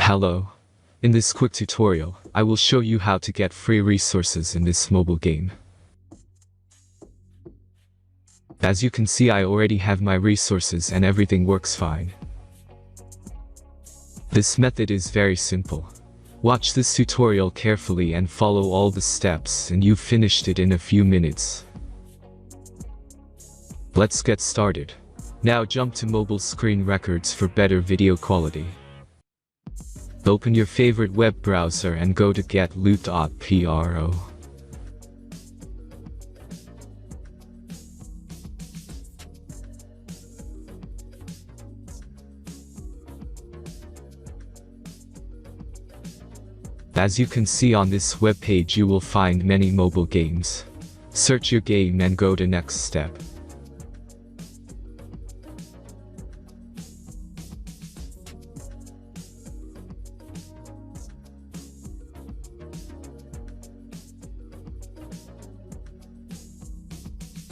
Hello. In this quick tutorial, I will show you how to get free resources in this mobile game. As you can see, I already have my resources and everything works fine. This method is very simple. Watch this tutorial carefully and follow all the steps and you've finished it in a few minutes. Let's get started. Now jump to mobile screen records for better video quality. Open your favorite web browser and go to get.Our. As you can see on this web page, you will find many mobile games. Search your game and go to next step.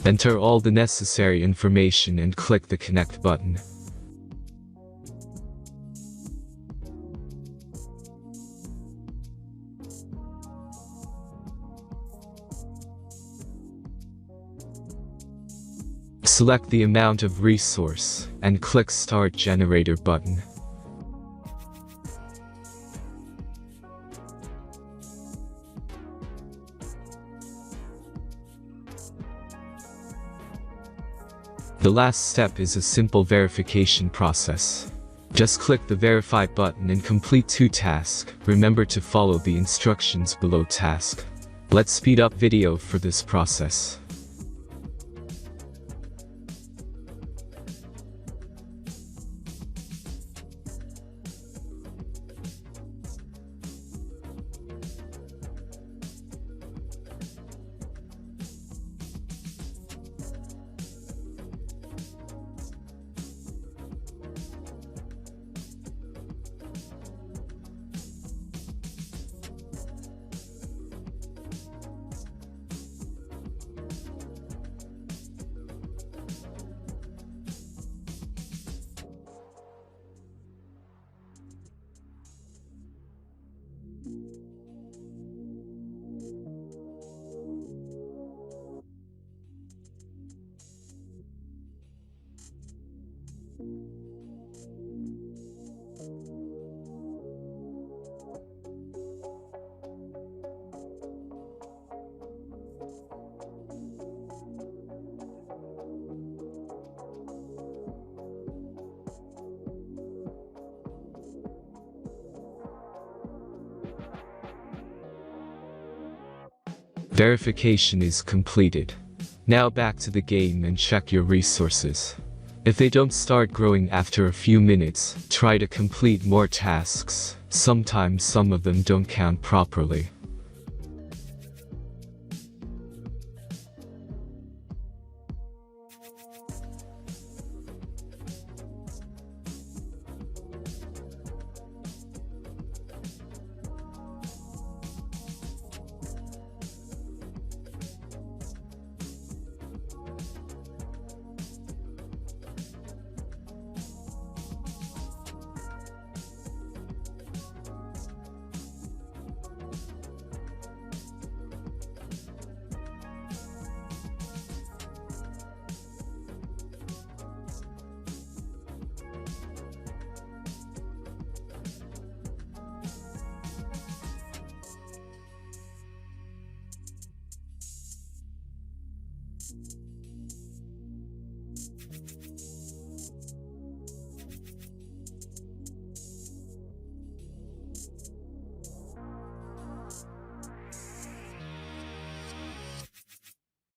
Enter all the necessary information and click the connect button. Select the amount of resource and click Start Generator button. The last step is a simple verification process. Just click the Verify button and complete 2 tasks. Remember to follow the instructions below task. Let's speed up video for this process. Verification is completed. Now back to the game and check your resources. If they don't start growing after a few minutes, try to complete more tasks. Sometimes some of them don't count properly.